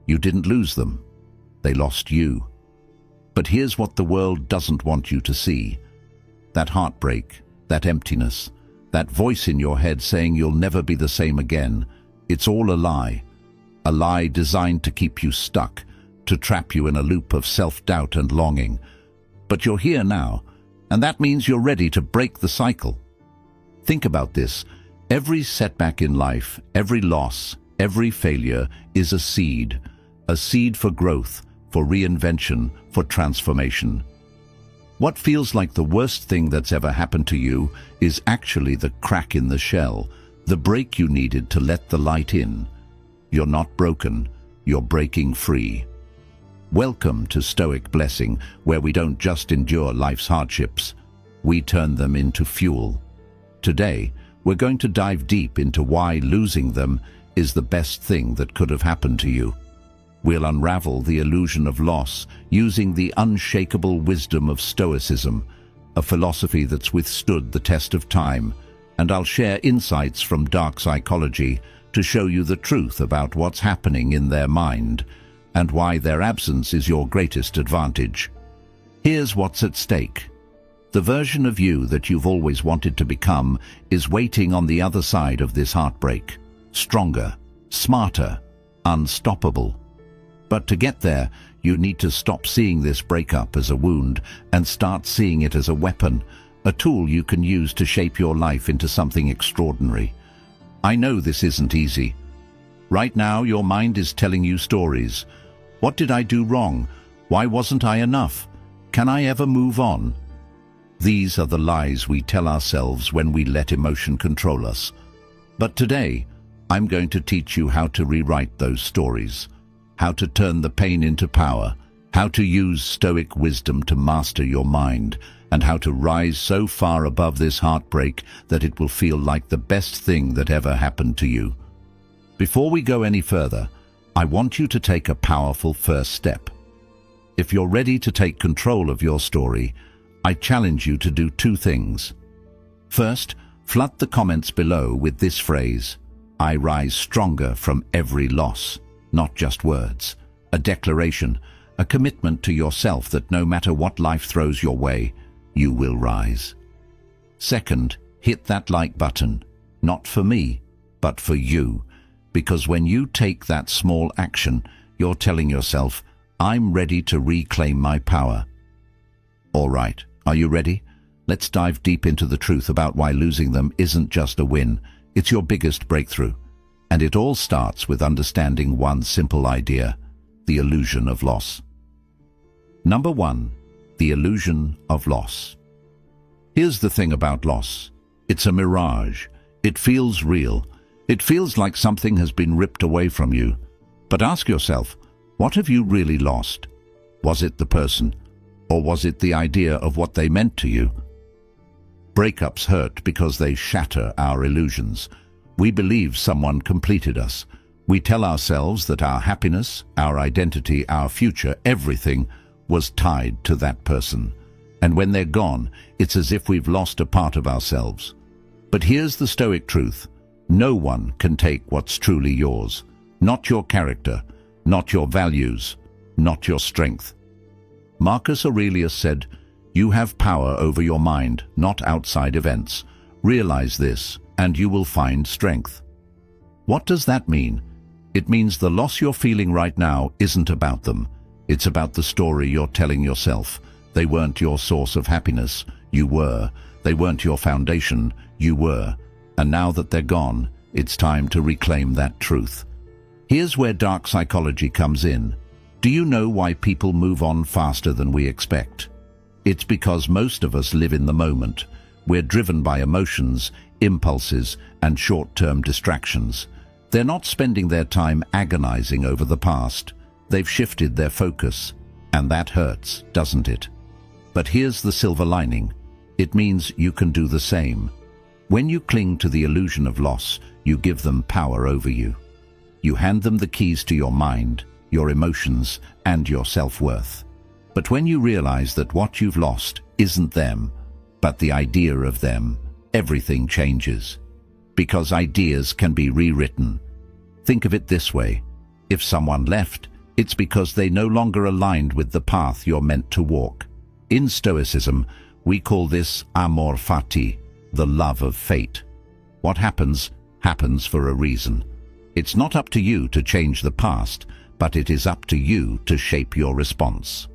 You didn't lose them. They lost you. But here's what the world doesn't want you to see. That heartbreak, that emptiness, that voice in your head saying you'll never be the same again, it's all a lie. A lie designed to keep you stuck, to trap you in a loop of self-doubt and longing. But you're here now, and that means you're ready to break the cycle. Think about this. Every setback in life, every loss, every failure is a seed for growth, for reinvention, for transformation. What feels like the worst thing that's ever happened to you is actually the crack in the shell, the break you needed to let the light in. You're not broken, you're breaking free. Welcome to Stoic Blessing, where we don't just endure life's hardships, we turn them into fuel. Today, we're going to dive deep into why losing them is the best thing that could have happened to you. We'll unravel the illusion of loss using the unshakable wisdom of Stoicism, a philosophy that's withstood the test of time, and I'll share insights from dark psychology to show you the truth about what's happening in their mind and why their absence is your greatest advantage. Here's what's at stake. The version of you that you've always wanted to become is waiting on the other side of this heartbreak. Stronger, smarter, unstoppable. But to get there, you need to stop seeing this breakup as a wound and start seeing it as a weapon, a tool you can use to shape your life into something extraordinary. I know this isn't easy. Right now, your mind is telling you stories. What did I do wrong? Why wasn't I enough? Can I ever move on? These are the lies we tell ourselves when we let emotion control us. But today, I'm going to teach you how to rewrite those stories, how to turn the pain into power, how to use Stoic wisdom to master your mind, and how to rise so far above this heartbreak that it will feel like the best thing that ever happened to you. Before we go any further, I want you to take a powerful first step. If you're ready to take control of your story, I challenge you to do two things. First, flood the comments below with this phrase, "I rise stronger from every loss." Not just words, a declaration, a commitment to yourself that no matter what life throws your way, you will rise. Second, hit that like button, not for me, but for you, because when you take that small action, you're telling yourself, I'm ready to reclaim my power. All right, are you ready? Let's dive deep into the truth about why losing them isn't just a win, it's your biggest breakthrough. And it all starts with understanding one simple idea, the illusion of loss. Number one, the illusion of loss. Here's the thing about loss. It's a mirage. It feels real. It feels like something has been ripped away from you. But ask yourself, what have you really lost? Was it the person? Or was it the idea of what they meant to you? Breakups hurt because they shatter our illusions. We believe someone completed us. We tell ourselves that our happiness, our identity, our future, everything was tied to that person. And when they're gone, it's as if we've lost a part of ourselves. But here's the Stoic truth. No one can take what's truly yours. Not your character, not your values, not your strength. Marcus Aurelius said, "You have power over your mind, not outside events. Realize this, and you will find strength." What does that mean? It means the loss you're feeling right now isn't about them. It's about the story you're telling yourself. They weren't your source of happiness, you were. They weren't your foundation, you were. And now that they're gone, it's time to reclaim that truth. Here's where dark psychology comes in. Do you know why people move on faster than we expect? It's because most of us live in the moment. We're driven by emotions, impulses, and short-term distractions. They're not spending their time agonizing over the past. They've shifted their focus, and that hurts, doesn't it? But here's the silver lining. It means you can do the same. When you cling to the illusion of loss, you give them power over you. You hand them the keys to your mind, your emotions, and your self-worth. But when you realize that what you've lost isn't them, but the idea of them, everything changes. Because ideas can be rewritten. Think of it this way. If someone left, It's because they no longer aligned with the path you're meant to walk. In Stoicism, we call this amor fati, the love of fate. What happens, happens for a reason. It's not up to you to change the past, but it is up to you to shape your response.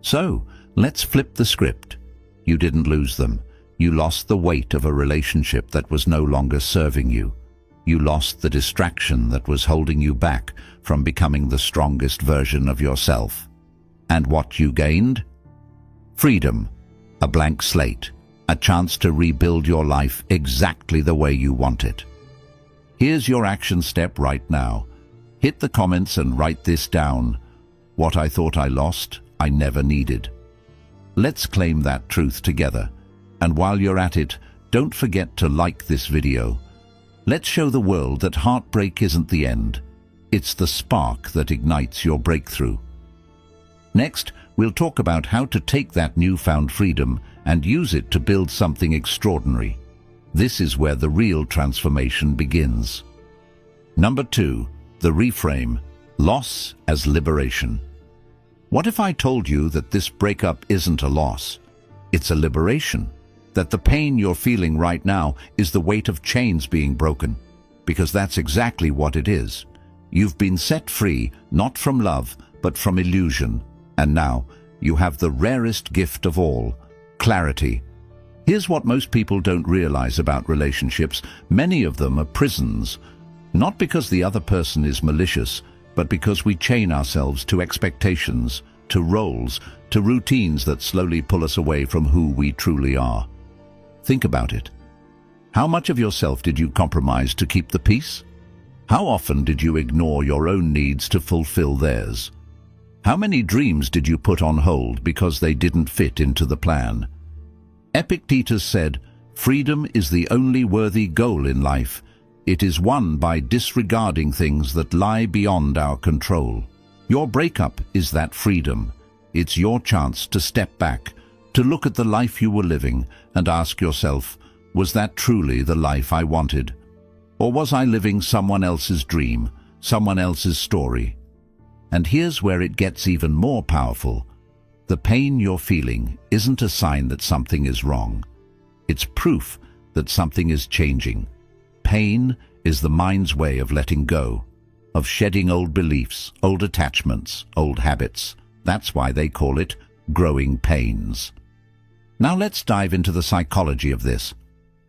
So, let's flip the script. You didn't lose them. You lost the weight of a relationship that was no longer serving you. You lost the distraction that was holding you back from becoming the strongest version of yourself. And what you gained? Freedom, a blank slate, a chance to rebuild your life exactly the way you want it. Here's your action step right now. Hit the comments and write this down. What I thought I lost, I never needed. Let's claim that truth together. And while you're at it, don't forget to like this video. Let's show the world that heartbreak isn't the end. It's the spark that ignites your breakthrough. Next, we'll talk about how to take that newfound freedom and use it to build something extraordinary. This is where the real transformation begins. Number 2, the reframe, loss as liberation. What if I told you that this breakup isn't a loss? It's a liberation. That the pain you're feeling right now is the weight of chains being broken. Because that's exactly what it is. You've been set free, not from love, but from illusion. And now, you have the rarest gift of all, clarity. Here's what most people don't realize about relationships. Many of them are prisons. Not because the other person is malicious, but because we chain ourselves to expectations, to roles, to routines that slowly pull us away from who we truly are. Think about it. How much of yourself did you compromise to keep the peace? How often did you ignore your own needs to fulfill theirs? How many dreams did you put on hold because they didn't fit into the plan? Epictetus said, "Freedom is the only worthy goal in life. It is won by disregarding things that lie beyond our control." Your breakup is that freedom. It's your chance to step back, to look at the life you were living and ask yourself, was that truly the life I wanted? Or was I living someone else's dream, someone else's story? And here's where it gets even more powerful. The pain you're feeling isn't a sign that something is wrong. It's proof that something is changing. Pain is the mind's way of letting go, of shedding old beliefs, old attachments, old habits. That's why they call it growing pains. Now let's dive into the psychology of this.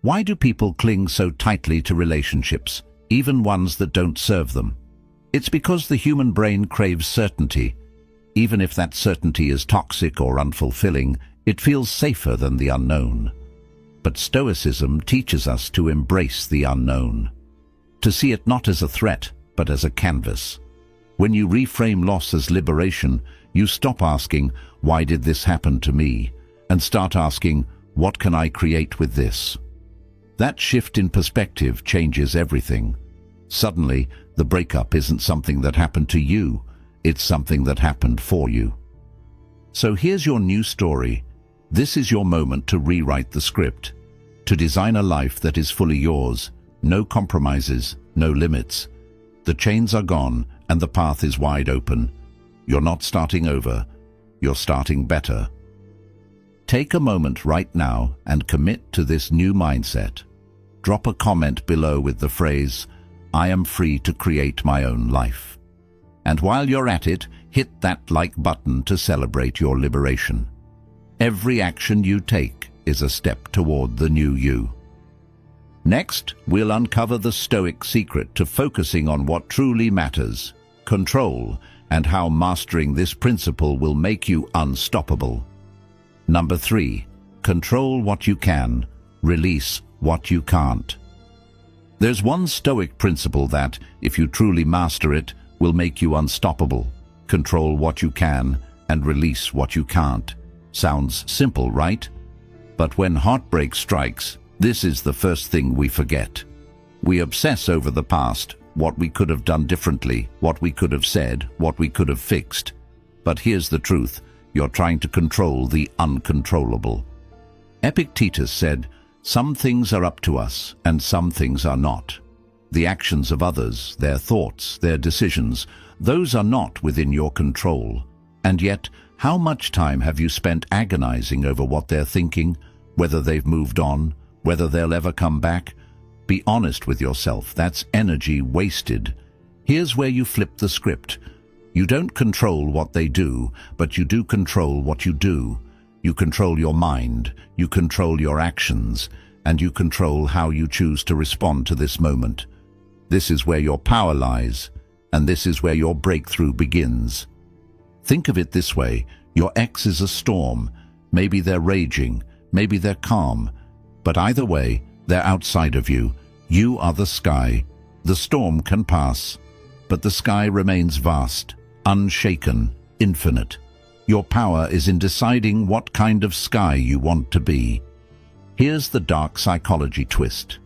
Why do people cling so tightly to relationships, even ones that don't serve them? It's because the human brain craves certainty. Even if that certainty is toxic or unfulfilling, it feels safer than the unknown. But Stoicism teaches us to embrace the unknown, to see it not as a threat, but as a canvas. When you reframe loss as liberation, you stop asking, "Why did this happen to me?" and start asking, "What can I create with this?" That shift in perspective changes everything. Suddenly, the breakup isn't something that happened to you, it's something that happened for you. So here's your new story. This is your moment to rewrite the script, to design a life that is fully yours, no compromises, no limits. The chains are gone and the path is wide open. You're not starting over, you're starting better. Take a moment right now and commit to this new mindset. Drop a comment below with the phrase, "I am free to create my own life." And while you're at it, hit that like button to celebrate your liberation. Every action you take is a step toward the new you. Next, we'll uncover the Stoic secret to focusing on what truly matters, control, and how mastering this principle will make you unstoppable. Number 3, control what you can, release what you can't. There's one Stoic principle that, if you truly master it, will make you unstoppable. Control what you can and release what you can't. Sounds simple, right? But when heartbreak strikes, this is the first thing we forget. We obsess over the past, what we could have done differently, what we could have said, what we could have fixed. But here's the truth. You're trying to control the uncontrollable. Epictetus said, "Some things are up to us and some things are not." The actions of others, their thoughts, their decisions, those are not within your control. And yet, how much time have you spent agonizing over what they're thinking, whether they've moved on, whether they'll ever come back? Be honest with yourself, that's energy wasted. Here's where you flip the script. You don't control what they do, but you do control what you do. You control your mind, you control your actions, and you control how you choose to respond to this moment. This is where your power lies, and this is where your breakthrough begins. Think of it this way, your ex is a storm. Maybe they're raging, maybe they're calm, but either way, they're outside of you. You are the sky. The storm can pass, but the sky remains vast, unshaken, infinite. Your power is in deciding what kind of sky you want to be. Here's the dark psychology twist.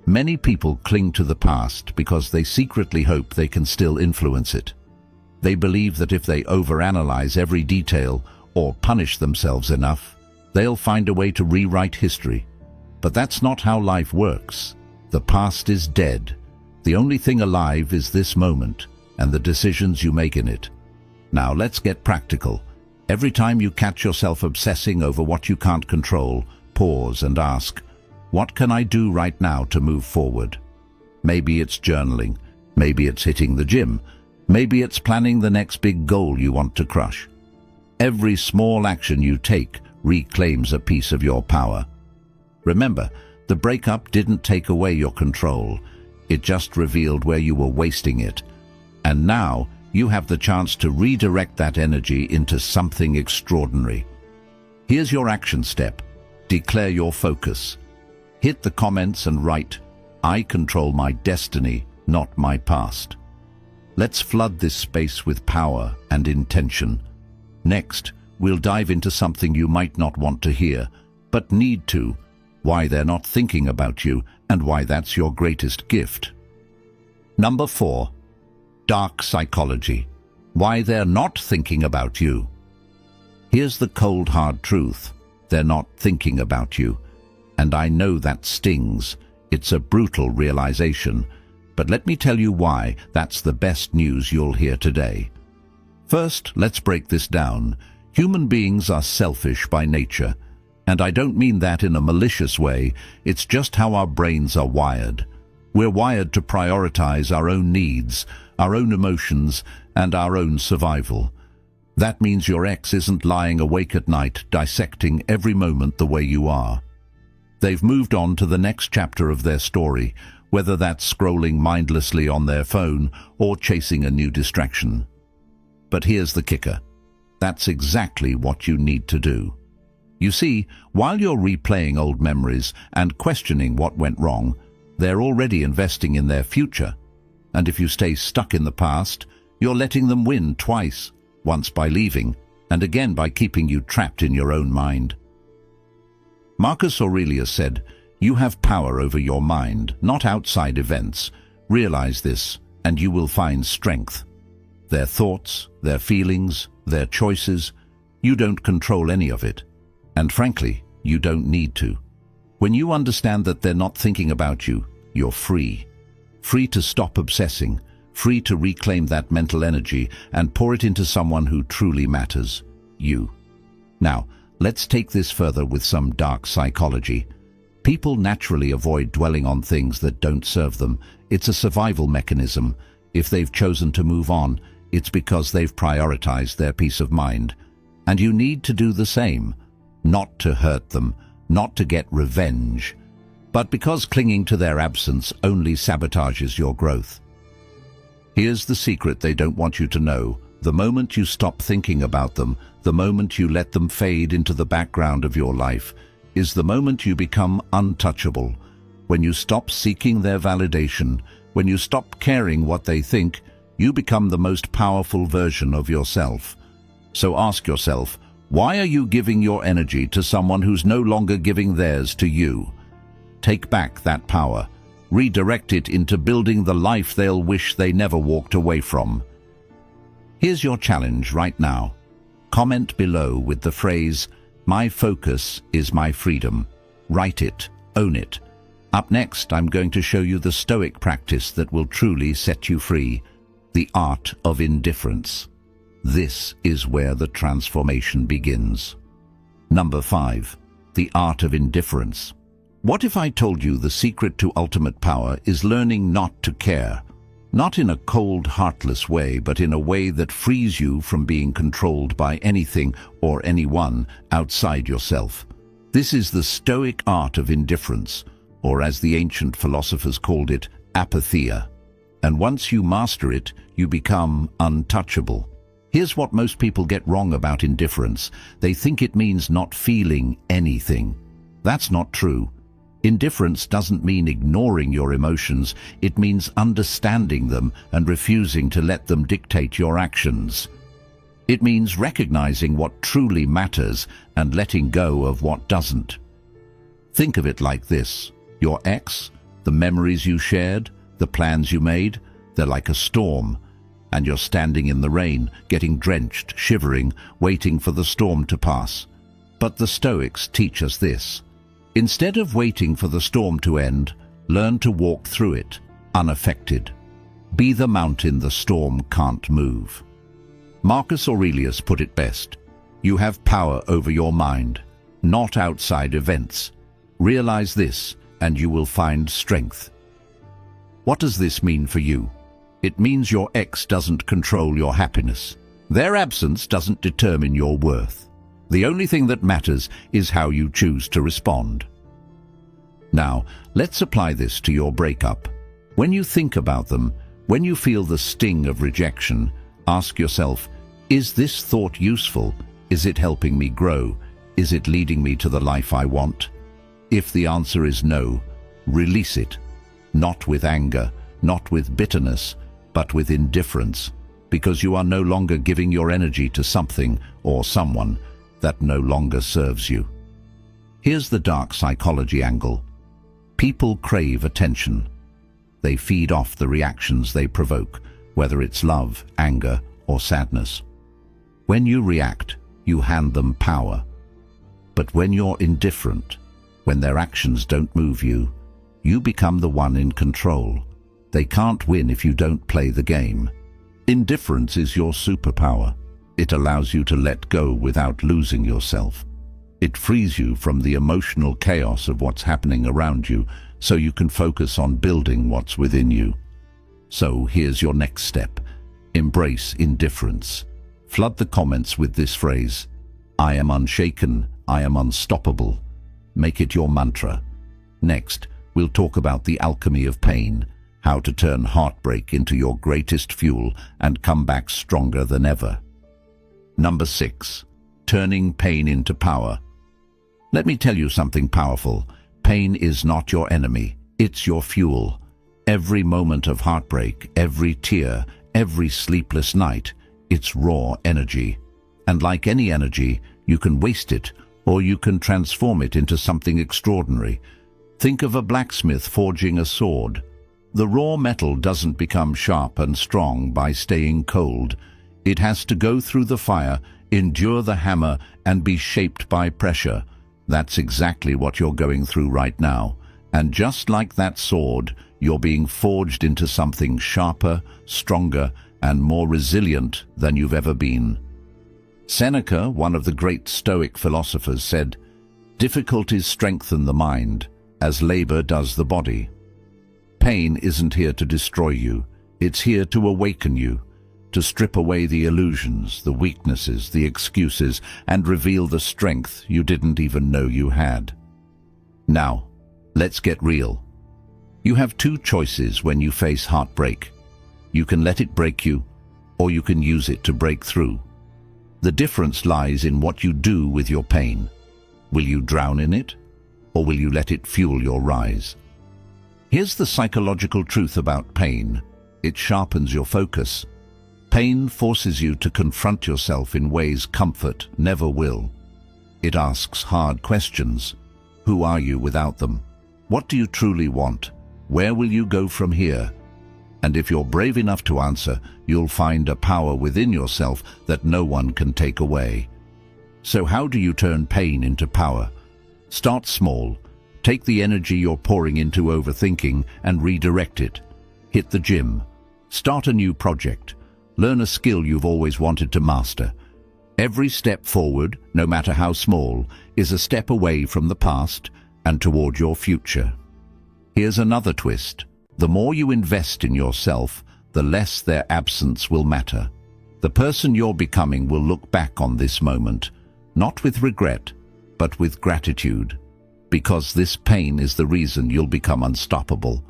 Many people cling to the past because they secretly hope they can still influence it. They believe that if they overanalyze every detail or punish themselves enough, they'll find a way to rewrite history. But that's not how life works. The past is dead. The only thing alive is this moment and the decisions you make in it. Now let's get practical. Every time you catch yourself obsessing over what you can't control, pause and ask, what can I do right now to move forward? Maybe it's journaling. Maybe it's hitting the gym. Maybe it's planning the next big goal you want to crush. Every small action you take reclaims a piece of your power. Remember, the breakup didn't take away your control. It just revealed where you were wasting it. And now, you have the chance to redirect that energy into something extraordinary. Here's your action step. Declare your focus. Hit the comments and write, I control my destiny, not my past. Let's flood this space with power and intention. Next, we'll dive into something you might not want to hear, but need to. Why they're not thinking about you and why that's your greatest gift. Number 4. Dark psychology. Why they're not thinking about you. Here's the cold hard truth. They're not thinking about you. And I know that stings. It's a brutal realization. But let me tell you why that's the best news you'll hear today. First, let's break this down. Human beings are selfish by nature. And I don't mean that in a malicious way. It's just how our brains are wired. We're wired to prioritize our own needs, our own emotions, and our own survival. That means your ex isn't lying awake at night dissecting every moment the way you are. They've moved on to the next chapter of their story, whether that's scrolling mindlessly on their phone or chasing a new distraction. But here's the kicker. That's exactly what you need to do. You see, while you're replaying old memories and questioning what went wrong, they're already investing in their future. And if you stay stuck in the past, you're letting them win twice, once by leaving, and again by keeping you trapped in your own mind. Marcus Aurelius said, you have power over your mind, not outside events. Realize this, and you will find strength. Their thoughts, their feelings, their choices, you don't control any of it. And frankly, you don't need to. When you understand that they're not thinking about you, you're free. Free to stop obsessing, free to reclaim that mental energy and pour it into someone who truly matters, you. Now, let's take this further with some dark psychology. People naturally avoid dwelling on things that don't serve them. It's a survival mechanism. If they've chosen to move on, it's because they've prioritized their peace of mind. And you need to do the same. Not to hurt them, not to get revenge, but because clinging to their absence only sabotages your growth. Here's the secret they don't want you to know. The moment you stop thinking about them, the moment you let them fade into the background of your life, is the moment you become untouchable. When you stop seeking their validation, when you stop caring what they think, you become the most powerful version of yourself. So ask yourself, why are you giving your energy to someone who's no longer giving theirs to you? Take back that power. Redirect it into building the life they'll wish they never walked away from. Here's your challenge right now. Comment below with the phrase, my focus is my freedom. Write it, own it. Up next, I'm going to show you the Stoic practice that will truly set you free. the art of indifference. This is where the transformation begins. Number 5. The art of indifference. What if I told you the secret to ultimate power is learning not to care? Not in a cold, heartless way, but in a way that frees you from being controlled by anything or anyone outside yourself. This is the Stoic art of indifference, or as the ancient philosophers called it, apatheia. And once you master it, you become untouchable. Here's what most people get wrong about indifference. They think it means not feeling anything. That's not true. Indifference doesn't mean ignoring your emotions. It means understanding them and refusing to let them dictate your actions. It means recognizing what truly matters and letting go of what doesn't. Think of it like this. Your ex, the memories you shared, the plans you made, they're like a storm. And you're standing in the rain, getting drenched, shivering, waiting for the storm to pass. But the Stoics teach us this. Instead of waiting for the storm to end, learn to walk through it, unaffected. Be the mountain the storm can't move. Marcus Aurelius put it best. You have power over your mind, not outside events. Realize this, and you will find strength. What does this mean for you? It means your ex doesn't control your happiness. Their absence doesn't determine your worth. The only thing that matters is how you choose to respond. Now, let's apply this to your breakup. When you think about them, when you feel the sting of rejection, ask yourself, is this thought useful? Is it helping me grow? Is it leading me to the life I want? If the answer is no, release it. Not with anger, not with bitterness, but with indifference, because you are no longer giving your energy to something or someone that no longer serves you. Here's the dark psychology angle. People crave attention. They feed off the reactions they provoke, whether it's love, anger, or sadness. When you react, you hand them power. But when you're indifferent, when their actions don't move you, you become the one in control. They can't win if you don't play the game. Indifference is your superpower. It allows you to let go without losing yourself. It frees you from the emotional chaos of what's happening around you, so you can focus on building what's within you. So here's your next step. Embrace indifference. Flood the comments with this phrase, I am unshaken, I am unstoppable. Make it your mantra. Next, we'll talk about the alchemy of pain, how to turn heartbreak into your greatest fuel and come back stronger than ever. Number 6. Turning pain into power. Let me tell you something powerful. Pain is not your enemy, it's your fuel. Every moment of heartbreak, every tear, every sleepless night, it's raw energy. And like any energy, you can waste it, or you can transform it into something extraordinary. Think of a blacksmith forging a sword. The raw metal doesn't become sharp and strong by staying cold. It has to go through the fire, endure the hammer, and be shaped by pressure. That's exactly what you're going through right now. And just like that sword, you're being forged into something sharper, stronger, and more resilient than you've ever been. Seneca, one of the great Stoic philosophers, said, "Difficulties strengthen the mind, as labor does the body." Pain isn't here to destroy you. It's here to awaken you, to strip away the illusions, the weaknesses, the excuses, and reveal the strength you didn't even know you had. Now, let's get real. You have two choices when you face heartbreak. You can let it break you, or you can use it to break through. The difference lies in what you do with your pain. Will you drown in it, or will you let it fuel your rise? Here's the psychological truth about pain. It sharpens your focus. Pain forces you to confront yourself in ways comfort never will. It asks hard questions. Who are you without them? What do you truly want? Where will you go from here? And if you're brave enough to answer, you'll find a power within yourself that no one can take away. So how do you turn pain into power? Start small. Take the energy you're pouring into overthinking and redirect it. Hit the gym. Start a new project. Learn a skill you've always wanted to master. Every step forward, no matter how small, is a step away from the past and toward your future. Here's another twist. The more you invest in yourself, the less their absence will matter. The person you're becoming will look back on this moment, not with regret, but with gratitude. Because this pain is the reason you'll become unstoppable.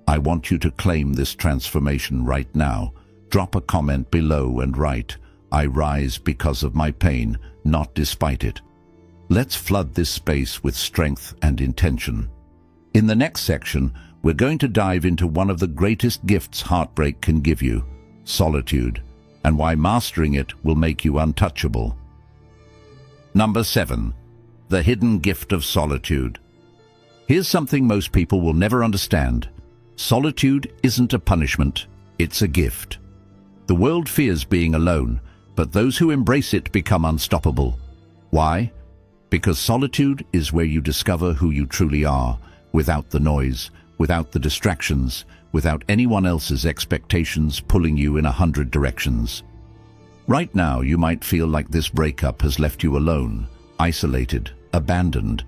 I want you to claim this transformation right now. Drop a comment below and write, "I rise because of my pain, not despite it." Let's flood this space with strength and intention. In the next section, we're going to dive into one of the greatest gifts heartbreak can give you, solitude, and why mastering it will make you untouchable. Number 7. The hidden gift of solitude. Here's something most people will never understand. Solitude isn't a punishment, it's a gift. The world fears being alone, but those who embrace it become unstoppable. Why? Because solitude is where you discover who you truly are, without the noise, without the distractions, without anyone else's expectations pulling you in 100 directions. Right now, you might feel like this breakup has left you alone, isolated, abandoned.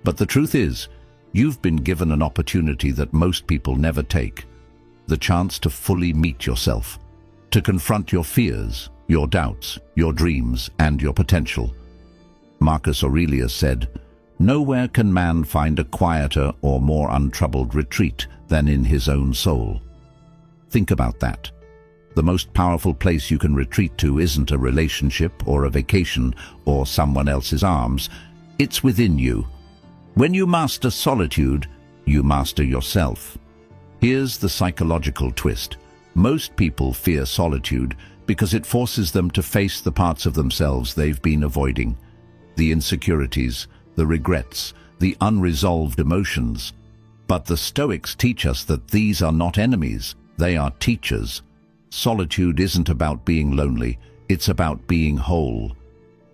But the truth is, you've been given an opportunity that most people never take. The chance to fully meet yourself, to confront your fears, your doubts, your dreams, and your potential. Marcus Aurelius said, "Nowhere can man find a quieter or more untroubled retreat than in his own soul." Think about that. The most powerful place you can retreat to isn't a relationship or a vacation or someone else's arms. It's within you. When you master solitude, you master yourself. Here's the psychological twist. Most people fear solitude because it forces them to face the parts of themselves they've been avoiding. The insecurities, the regrets, the unresolved emotions. But the Stoics teach us that these are not enemies, they are teachers. Solitude isn't about being lonely, it's about being whole.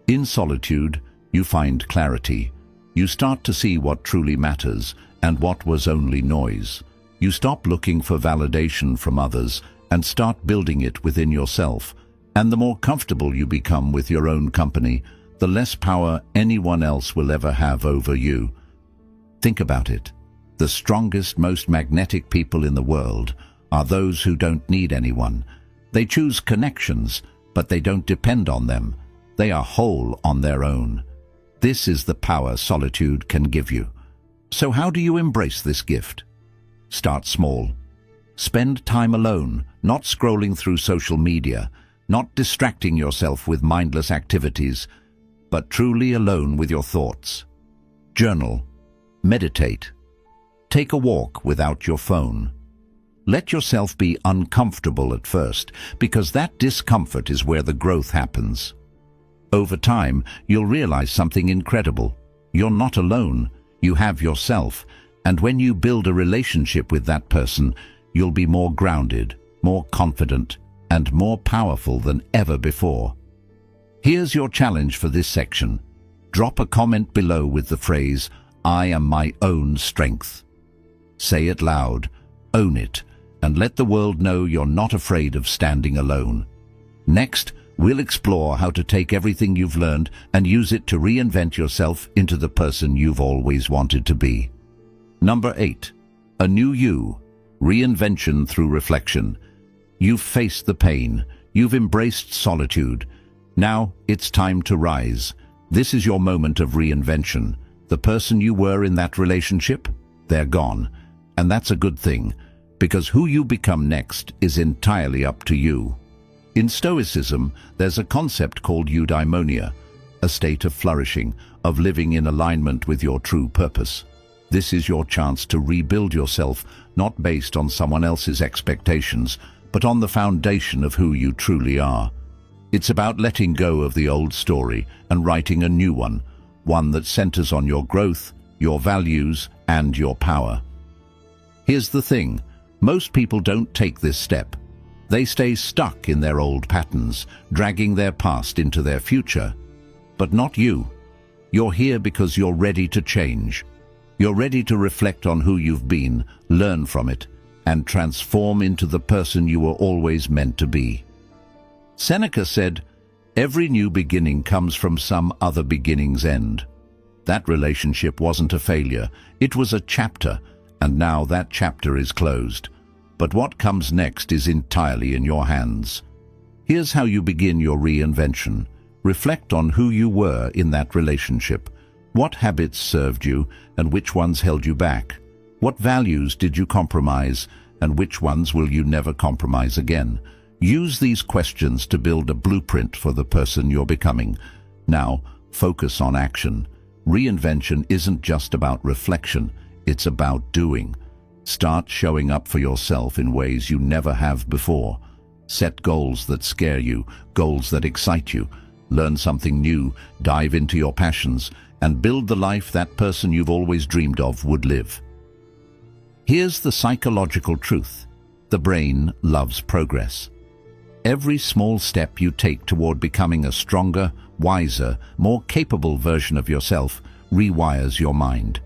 In solitude, you find clarity. You start to see what truly matters and what was only noise. You stop looking for validation from others and start building it within yourself. And the more comfortable you become with your own company, the less power anyone else will ever have over you. Think about it. The strongest, most magnetic people in the world are those who don't need anyone. They choose connections, but they don't depend on them. They are whole on their own. This is the power solitude can give you. So how do you embrace this gift? Start small. Spend time alone, not scrolling through social media, not distracting yourself with mindless activities, but truly alone with your thoughts. Journal. Meditate. Take a walk without your phone. Let yourself be uncomfortable at first, because that discomfort is where the growth happens. Over time, you'll realize something incredible. You're not alone. You have yourself. And when you build a relationship with that person, you'll be more grounded, more confident, and more powerful than ever before. Here's your challenge for this section. Drop a comment below with the phrase, "I am my own strength." Say it loud, own it, and let the world know you're not afraid of standing alone. Next, we'll explore how to take everything you've learned and use it to reinvent yourself into the person you've always wanted to be. Number 8. A new you. Reinvention through reflection. You've faced the pain. You've embraced solitude. Now it's time to rise. This is your moment of reinvention. The person you were in that relationship, they're gone. And that's a good thing, because who you become next is entirely up to you. In Stoicism, there's a concept called eudaimonia, a state of flourishing, of living in alignment with your true purpose. This is your chance to rebuild yourself, not based on someone else's expectations, but on the foundation of who you truly are. It's about letting go of the old story and writing a new one that centers on your growth, your values, and your power. Here's the thing, most people don't take this step. They stay stuck in their old patterns, dragging their past into their future. But not you. You're here because you're ready to change. You're ready to reflect on who you've been, learn from it, and transform into the person you were always meant to be. Seneca said, "Every new beginning comes from some other beginning's end." That relationship wasn't a failure, it was a chapter, and now that chapter is closed. But what comes next is entirely in your hands. Here's how you begin your reinvention. Reflect on who you were in that relationship. What habits served you, and which ones held you back? What values did you compromise, and which ones will you never compromise again? Use these questions to build a blueprint for the person you're becoming. Now, focus on action. Reinvention isn't just about reflection, it's about doing. Start showing up for yourself in ways you never have before. Set goals that scare you, goals that excite you. Learn something new, dive into your passions, and build the life that person you've always dreamed of would live. Here's the psychological truth. The brain loves progress. Every small step you take toward becoming a stronger, wiser, more capable version of yourself rewires your mind.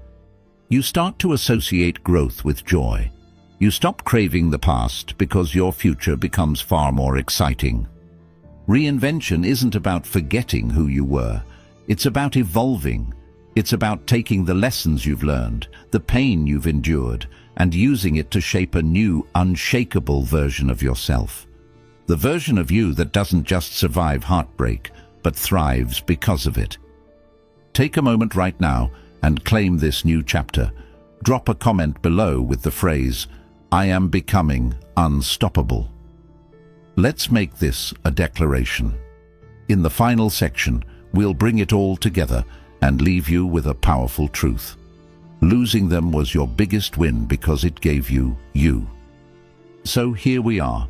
You start to associate growth with joy. You stop craving the past because your future becomes far more exciting. Reinvention isn't about forgetting who you were. It's about evolving. It's about taking the lessons you've learned, the pain you've endured, and using it to shape a new, unshakable version of yourself. The version of you that doesn't just survive heartbreak, but thrives because of it. Take a moment right now and claim this new chapter. Drop a comment below with the phrase, "I am becoming unstoppable." Let's make this a declaration. In the final section, we'll bring it all together and leave you with a powerful truth. Losing them was your biggest win because it gave you you. So here we are.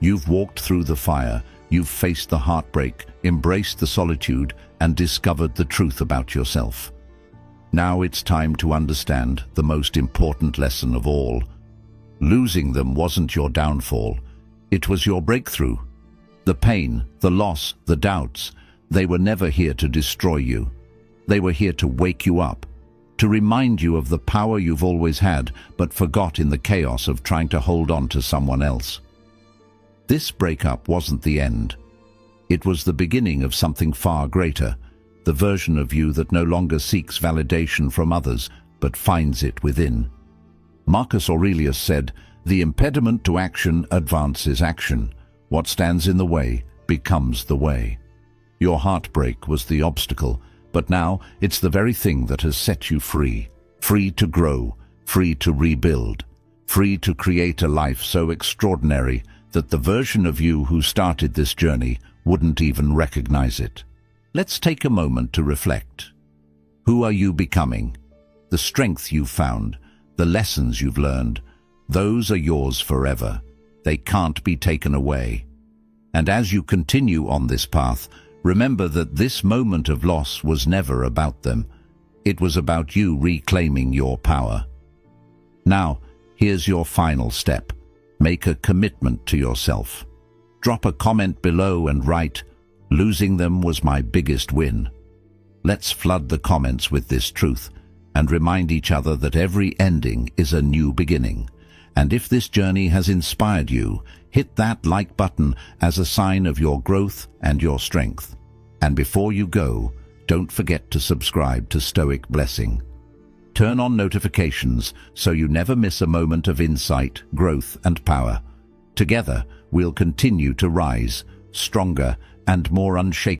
You've walked through the fire, you've faced the heartbreak, embraced the solitude, and discovered the truth about yourself. Now it's time to understand the most important lesson of all. Losing them wasn't your downfall, it was your breakthrough. The pain, the loss, the doubts, they were never here to destroy you. They were here to wake you up, to remind you of the power you've always had but forgot in the chaos of trying to hold on to someone else. This breakup wasn't the end. It was the beginning of something far greater, the version of you that no longer seeks validation from others, but finds it within. Marcus Aurelius said, "The impediment to action advances action. What stands in the way becomes the way." Your heartbreak was the obstacle, but now it's the very thing that has set you free. Free to grow, free to rebuild, free to create a life so extraordinary that the version of you who started this journey wouldn't even recognize it. Let's take a moment to reflect. Who are you becoming? The strength you've found, the lessons you've learned, those are yours forever. They can't be taken away. And as you continue on this path, remember that this moment of loss was never about them. It was about you reclaiming your power. Now, here's your final step. Make a commitment to yourself. Drop a comment below and write, "Losing them was my biggest win." Let's flood the comments with this truth and remind each other that every ending is a new beginning. And if this journey has inspired you, hit that like button as a sign of your growth and your strength. And before you go, don't forget to subscribe to Stoic Blessing. Turn on notifications so you never miss a moment of insight, growth, and power. Together, we'll continue to rise, stronger and more unshakable.